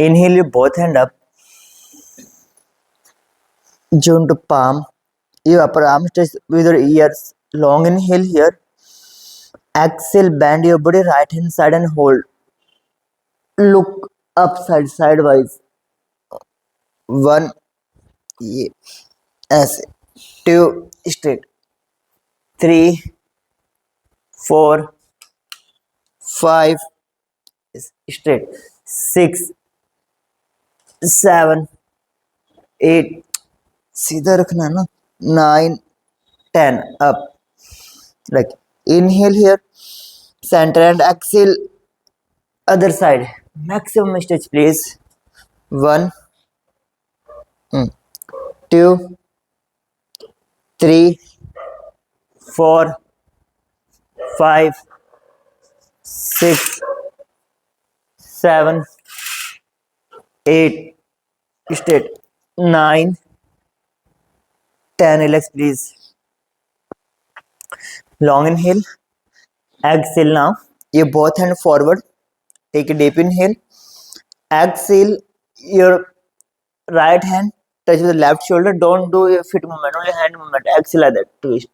Inhale your both hand up, join to palm. Your upper arm touch with your ears. Long inhale here. Exhale, bend your body right hand side and hold. Look upside, sidewise. One, yeah, ऐसे. Two, straight. 3, 4, 5, straight. 6, 7, 8, सीधा रखना है ना. 9, 10, up. Like inhale here, center and exhale, other side. Maximum stretch, please. 1, 2, 3, 4, 5, 6, 7, 8, straight. 9, 10, relax, please. Long inhale, exhale now. Your both hand forward. Take a deep inhale. Exhale, your right hand touch with the left shoulder. Don't do a foot movement, only hand movement. Exhale like that. Twist.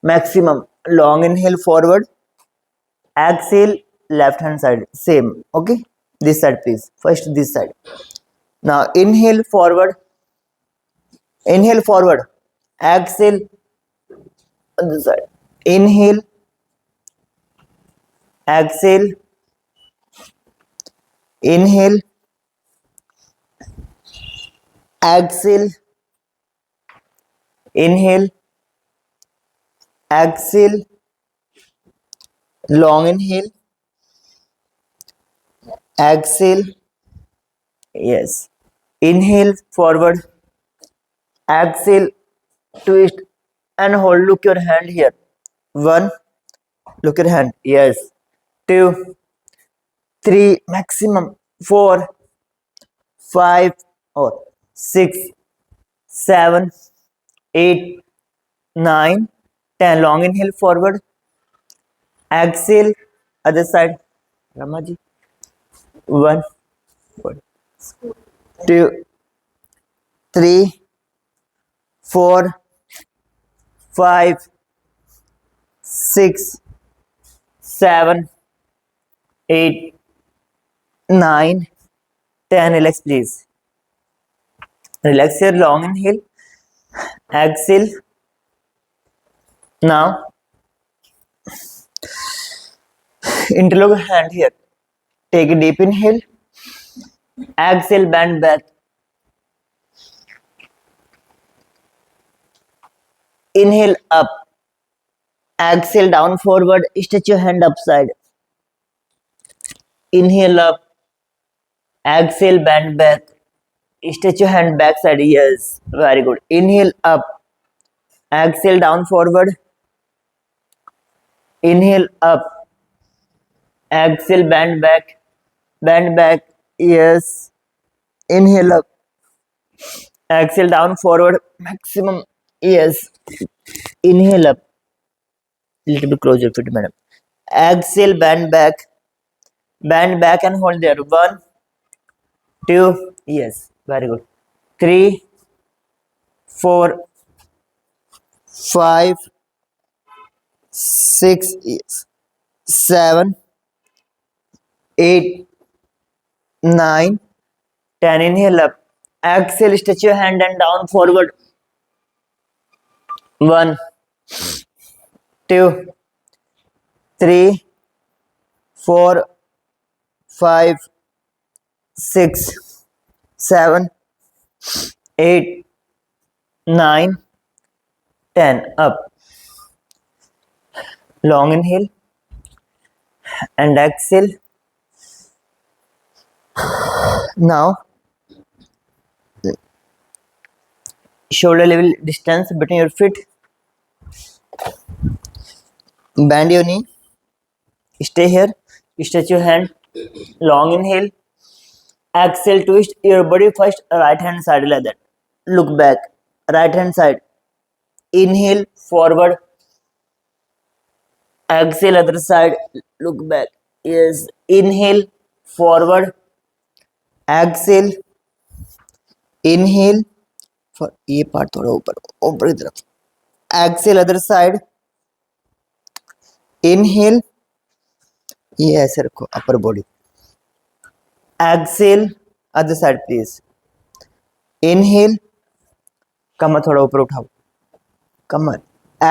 Maximum. Long inhale forward. Exhale, left hand side. Same. Okay. This side, please. First, this side. Now, inhale forward. Inhale forward. Exhale on this side. Inhale. Exhale. Inhale. Exhale. Inhale. Exhale. Long inhale. Exhale. Yes. Inhale forward. Exhale. Twist and hold. Look your hand here. 1. Look your hand. Yes. 2, 3. Maximum. 4, 5 or 6, 7, 8, 9, 10. Long inhale forward. Exhale. Other side. Ramaji. 1, 2, 3, 4, 5, 6, 7, 8, 9, 10. Relax, please. Relax here. Long inhale. Exhale. Now, interlock hand here. Take a deep inhale. Exhale, bend back. Inhale up. Exhale down forward. Stretch your hand upside. Inhale up. Exhale, bend back. Stretch your hand backside. Yes, very good. Inhale up. Exhale down forward. Inhale up. Exhale, bend back. Bend back. Yes. Inhale up. Exhale down forward. Maximum. Yes. Inhale up. Little bit closer fit, madam. Exhale, bend back. Bend back and hold there. 1, 2. Yes. Very good. 3, 4, 5, 6. Yes. 7, 8, 9, 10. Inhale up. Exhale, stretch your hand and down forward. 1, 2, 3, 4, 5, 6, 7, 8, 9, 10. Up. Long inhale and exhale. Now, shoulder level distance between your feet. Bend your knee. Stay here. Stretch your hand. Long inhale. Exhale, twist your body first. Right hand side like that. Look back. Right hand side. Inhale forward. Exhale other side. Look back. Yes. Inhale forward. Exhale, inhale for, ये part थोड़ा ऊपर ऊपर की तरफ, Excel other side, inhale, ये ऐसे रखो upper body, exhale other side please, inhale, कमर थोड़ा ऊपर उठाओ, कमर,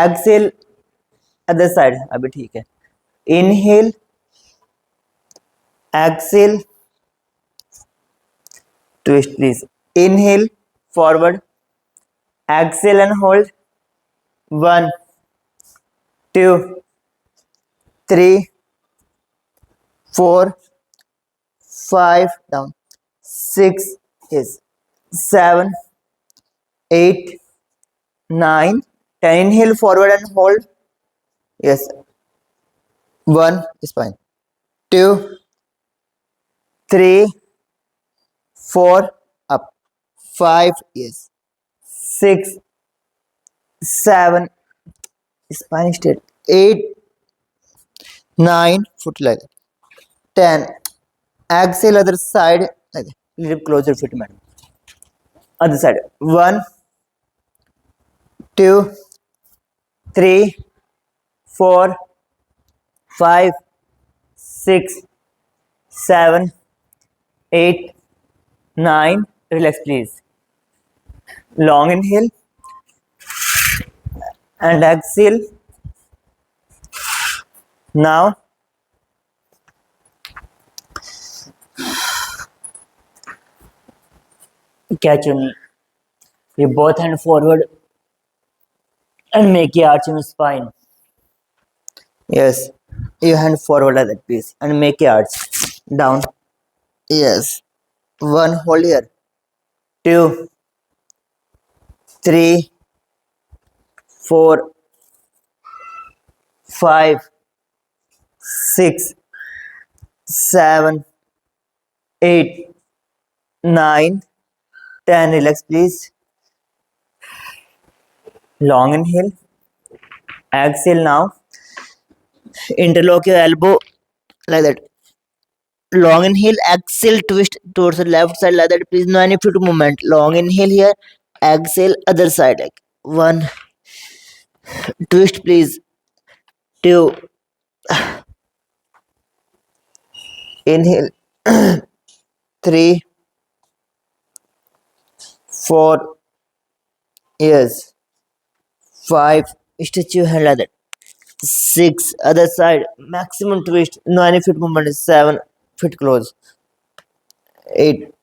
एक्सेल अदर साइड, अभी ठीक है, inhale, exhale, twist please, inhale forward, exhale and hold, 1 2 3 4 5 down, 6 is 7 8 9 10, inhale forward and hold, yes, 1 is fine, 2 3 4 up, 5, yes, 6 7, spine straight, 8 9, foot like that, 10, exhale other side like that, little closer fit madam, other side, 1 2 3 4 5 6 7 8 9, relax please, long inhale and exhale, now catch your knee, your both hand forward and make your arch in your spine, yes, your hand forward like that please and make your arch down, yes, 1 hold here, 2 3 4 5 6 7 8 9 10, relax please, long inhale, exhale, now interlock your elbow like that, long inhale, exhale, twist towards the left side like that please, no any foot movement, long inhale here, exhale other side, like 1, twist please, 2, inhale, 3 4, yes, 5, stretch your hand like that, 6, other side, maximum twist, no any foot movement, 7, foot close, 8,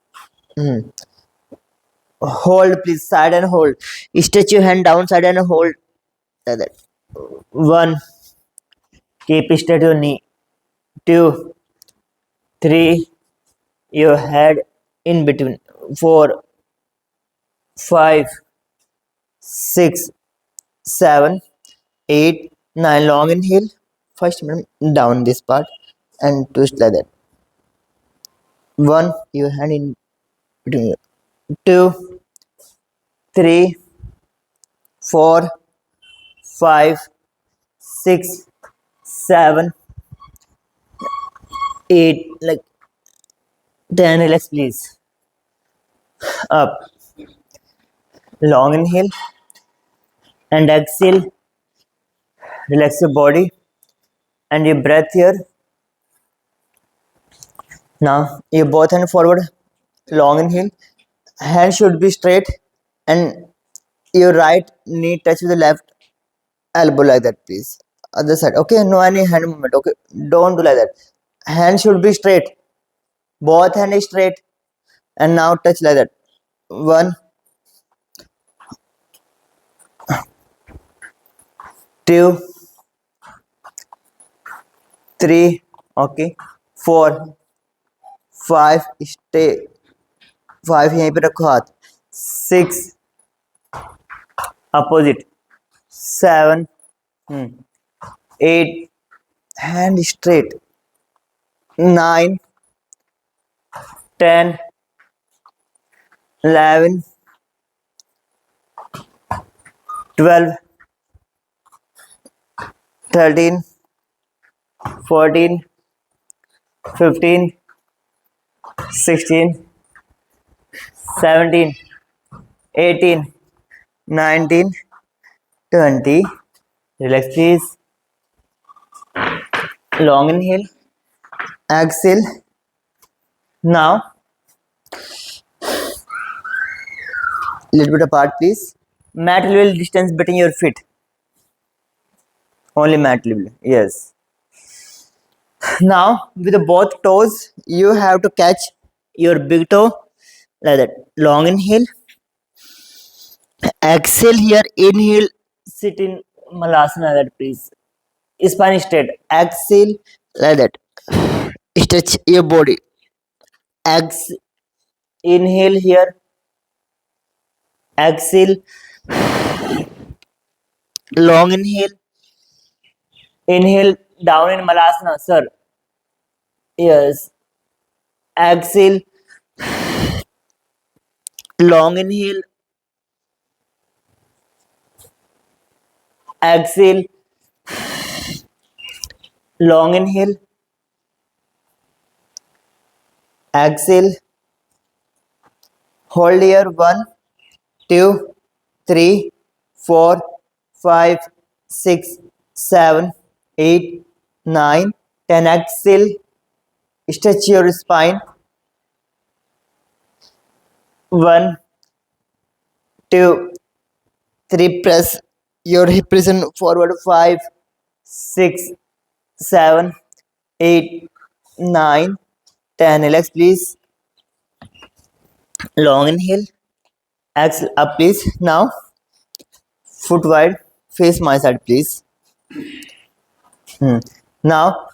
hold please, side and hold, stretch your hand down side and hold like that, 1, keep straight your knee, 2 3, your head in between, 4 5 6 7 8 9, long inhale, first down this part and twist like that, 1, your hand in between, 2 3 4 5 6 7 8, like 10, relax please, up, long inhale and exhale, relax your body and your breath here, now your both hand forward, long inhale, hand should be straight and your right knee touch with the left elbow like that please, other side, okay, no any hand movement, okay, don't do like that, hand should be straight, both hand is straight and now touch like that, 1 2 3, okay, 4 5, stay, 5 यहीं पे रखो हाथ, 6 opposite, 7 8, hand straight, 9 10 11 12 13 14 15 16 17, 18, 19, 20. Relax, please. Long inhale. Exhale. Now, little bit apart, please. Mat level distance between your feet. Only mat level. Yes. Now, with both toes, you have to catch your big toe like that. Long inhale. Exhale here. Inhale. Sit in Malasana like that, please. Spine straight. Exhale like that. Stretch your body. Inhale here. Exhale. Long inhale. Inhale down in Malasana, sir. Yes. Exhale. Long inhale. Exhale. Long inhale. Exhale. Hold here. 1, 2, 3, 4, 5, 6, 7, 8, 9, 10. Exhale. Stretch your spine. 1, 2, 3. Press your hip prison forward. 5, 6, 7, 8, 9, 10. Relax, please. Long inhale. Exhale up, please. Now, foot wide. Face my side, please. Now,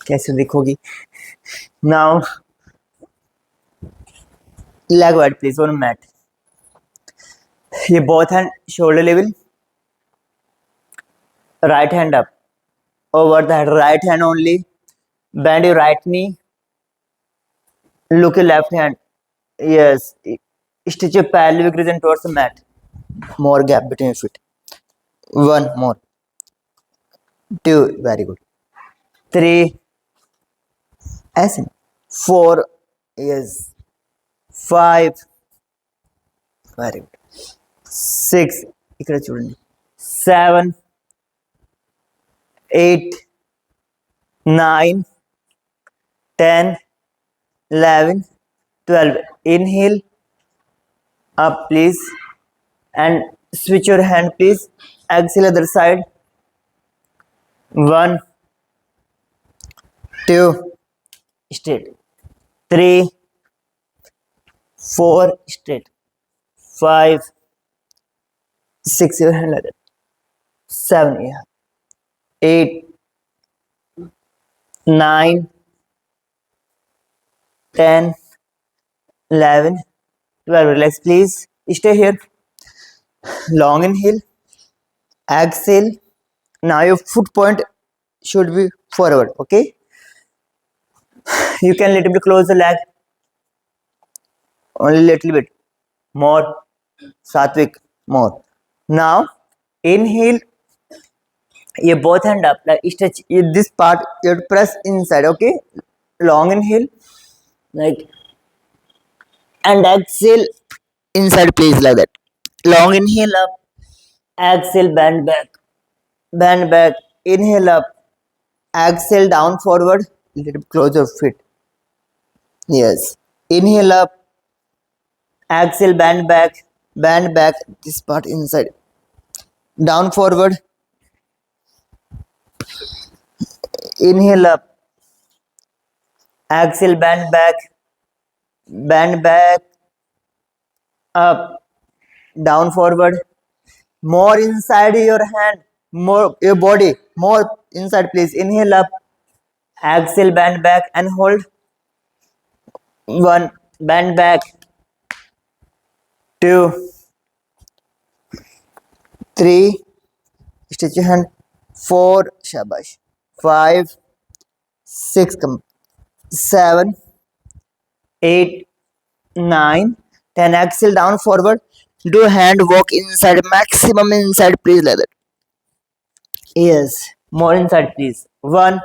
कैसे दिखोगी? Now, leg wide, please, on mat. ये both hand shoulder level. Right hand up. Over the head. Right hand only. Bend your right knee. Look your left hand. Yes. Stretch your pelvic region towards the mat. More gap between your feet. 1 more. 2. Very good. 3. ऐसे 4. Yes. 5. Very good. 6. ఇక్కడ చూడండి. 7, 8, 9, 10, 11, 12. Inhale up, please, and switch your hand, please. Exhale other side. 1, 2, straight. 3, 4, straight. 5, 6, your hand like that. 7, yeah. 8, 9, 10, 11, 12. Relax, please. Stay here. Long inhale. Exhale. Now your foot point should be forward. Okay. You can little bit close the leg. Only little bit. More. Satvik. More. Now inhale. You both hand up. Like stretch this part. You have to press inside. Okay. Long inhale. Like. And exhale inside, please, like that. Long inhale up. Exhale, bend back. Bend back. Inhale up. Exhale down forward. Little bit close your feet. Yes. Inhale up. Exhale, bend back. Bend back. This part inside. Down forward. Inhale up. Exhale, bend back. Bend back. Up. Down forward. More inside your hand. More your body. More inside, please. Inhale up. Exhale, bend back and hold. 1. Bend back. 2. 3. Stretch your hand. 4. Shabash. 5. 6. Come. 7. 8. 9. 10. Exhale down forward. Do hand walk inside. Maximum inside, please, like that. Yes. More inside, please. 1,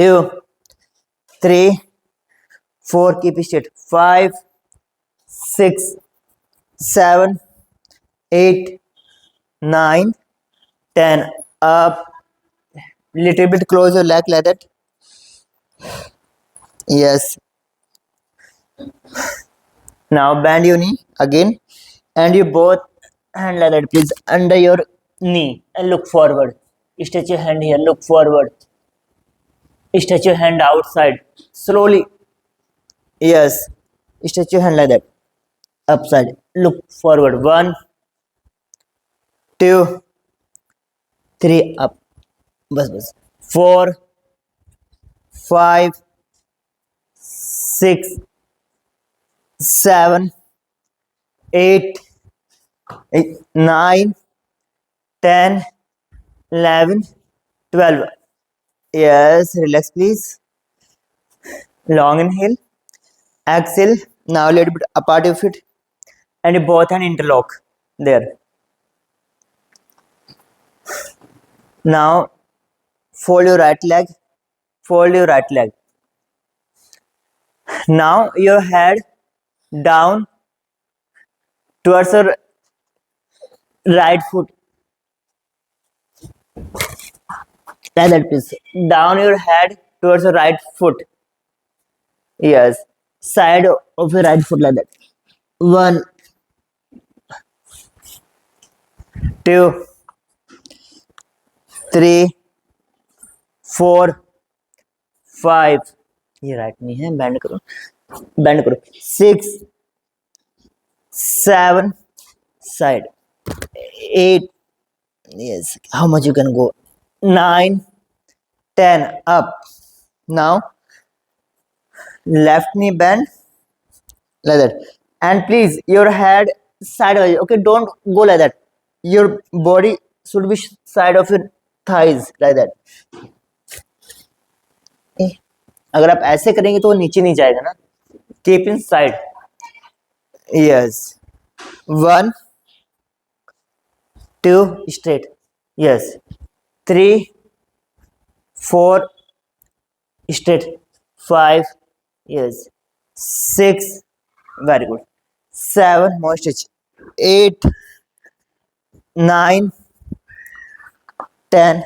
2, 3, 4, keep it straight, 5, 6, 7, 8, 9, 10, up, little bit close your leg like that. Yes. Now bend your knee again and you both hand like that, please, under your knee and look forward. Stretch your hand here, look forward. Stretch your hand outside slowly. Yes. Stretch your hand like that. Upside. Look forward. 1, 2, 3. Up. Bus bus. 4, 5, 6, 7, 8, 9, 10, 11, 12. Yes. Relax, please. Long inhale. Exhale. Now a little bit apart your feet and both hand interlock there. Now fold your right leg. Fold your right leg. Now your head down towards your right foot. Like that, please. Down your head towards your right foot. Yes. Side of your right foot like that. 1, 2, 3, 4, 5. ये right नहीं है, bend करो, bend करो. 6, 7, side. 8. Yes. How much you can go? 9, 10. Up. Now left knee bend like that, and please your head sideways. Okay, don't go like that. Your body should be side of your thighs like that. अगर आप ऐसे करेंगे तो वो नीचे नहीं जाएगा ना. Keep in side. Yes. 1, 2, straight. Yes. 3, 4, straight. 5. Yes. 6. Very good. 7. More stretch. 8, 9, 10.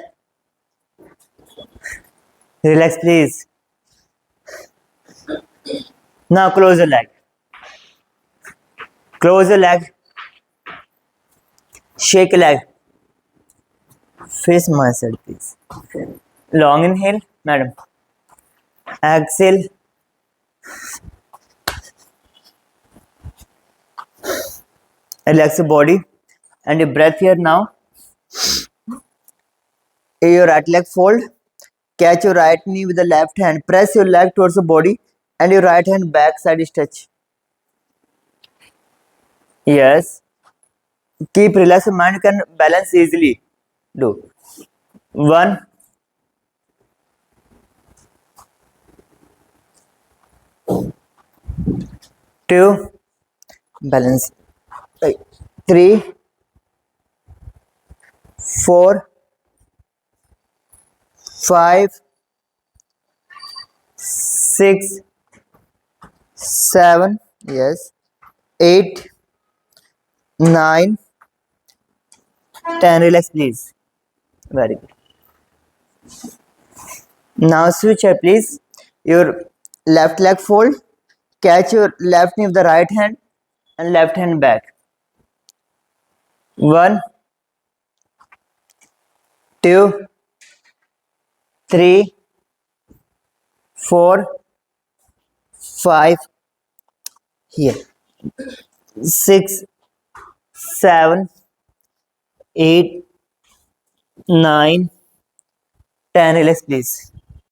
Relax, please. Now close your leg. Close your leg. Shake your leg. Face my side, please. Long inhale, madam. Exhale. Relax your body and your breath here now. Your right leg fold. Catch your right knee with the left hand. Press your leg towards the body and your right hand back side stretch. Yes. Keep relaxed. Mind can balance easily. Do. 1, 2. Balance. 3, 4, 5, 6, 7. Yes. 8, 9, 10. Relax, please. Very good. Now switch here, please. Your left leg fold. Catch your left knee with the right hand and left hand back. 1, 2, 3, 4, 5. Here. 6, 7, 8, 9, 10. Relax, please.